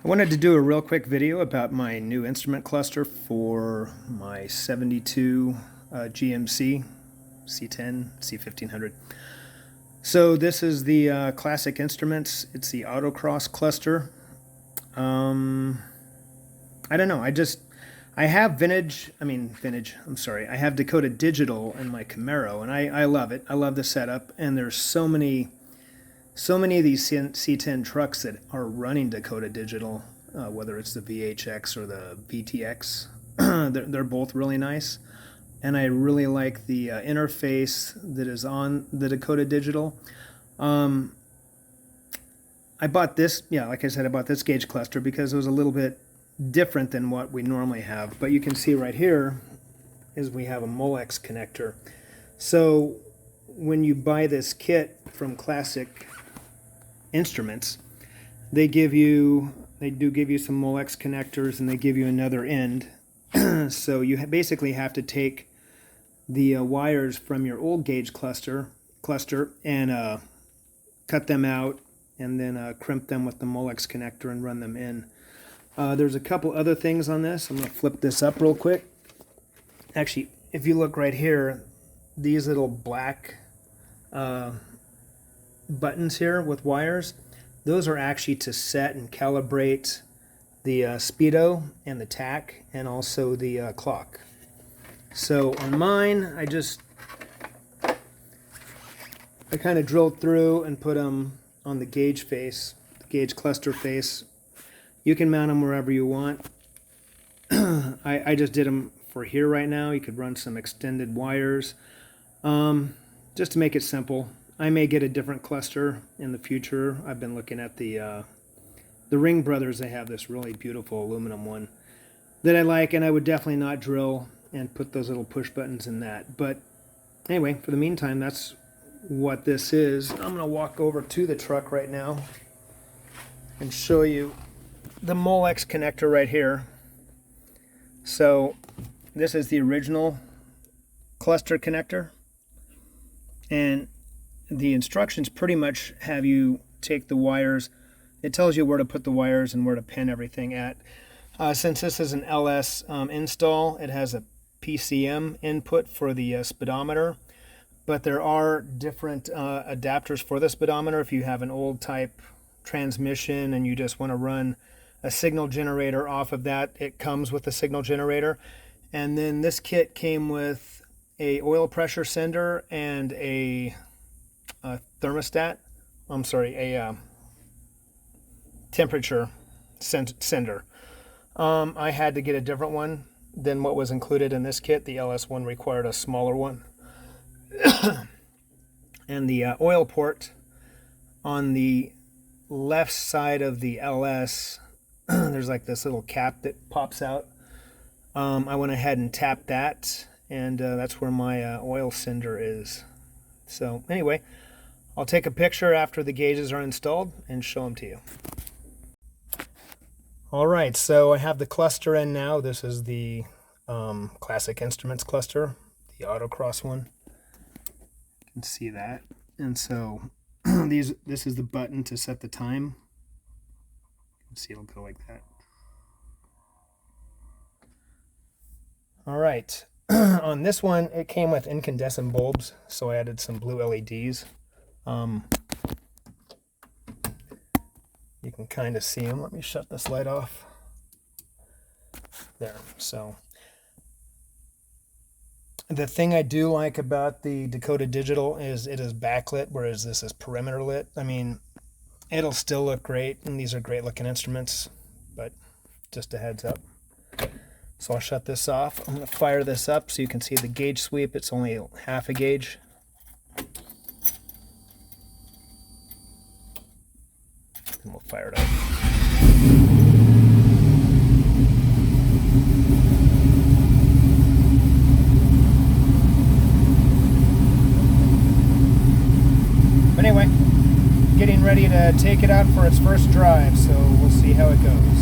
I wanted to do a real quick video about my new instrument cluster for my 72 GMC C10 C1500. So this is the Classic Instruments. It's the autocross cluster. I don't know. I have I have Dakota Digital in my Camaro, and I love it. I love the setup, and there's so many of these C10 trucks that are running Dakota Digital, whether it's the VHX or the VTX. They're both really nice, and I really like the interface that is on the Dakota Digital. I bought this, like I said, I bought this gauge cluster because it was a little bit different than what we normally have. But you can see right here is we have a Molex connector. So when you buy this kit from Classic Instruments, they do give you some Molex connectors, and they give you another end. So you basically have to take the wires from your old gauge cluster and cut them out, and then crimp them with the Molex connector and run them in. There's a couple other things on this. I'm going to flip this up real quick. Actually, if you look right here, these little black buttons here with wires, those are actually to set and calibrate the speedo and the tach, and also the clock. So on mine, I kind of drilled through and put them on the gauge face, the gauge cluster face. You can mount them wherever you want. I just did them for here right now. You could run some extended wires, just to make it simple. I may get a different cluster in the future. I've been looking at the Ring Brothers. They have this really beautiful aluminum one that I like, and I would definitely not drill and put those little push buttons in that. But anyway, for the meantime, that's what this is. I'm going to walk over to the truck right now and show you the Molex connector right here. So this is the original cluster connector, and the instructions pretty much have you take the wires. It tells you where to put the wires and where to pin everything at. Since this is an LS install, it has a PCM input for the speedometer, but there are different adapters for the speedometer. If you have an old type transmission and you just want to run a signal generator off of that, it comes with a signal generator. And then this kit came with a oil pressure sender and a thermostat. A temperature sender. I had to get a different one than what was included in this kit. The LS one required a smaller one. And the oil port on the left side of the LS, there's like this little cap that pops out. I went ahead and tapped that, and that's where my oil sender is. So anyway, I'll take a picture after the gauges are installed and show them to you. Alright, so I have the cluster in now. This is the Classic Instruments cluster, the autocross one. You can see that. And so this is the button to set the time. You can see it'll go like that. Alright, on this one, it came with incandescent bulbs, so I added some blue LEDs. You can kind of see them. Let me shut this light off. There. So the thing I do like about the Dakota Digital is it is backlit, whereas this is perimeter lit. I mean, it'll still look great, and these are great looking instruments, but just a heads up. So I'll shut this off. I'm going to fire this up so you can see the gauge sweep. It's only half a gauge. And we'll fire it up. But anyway, getting ready to take it out for its first drive, so we'll see how it goes.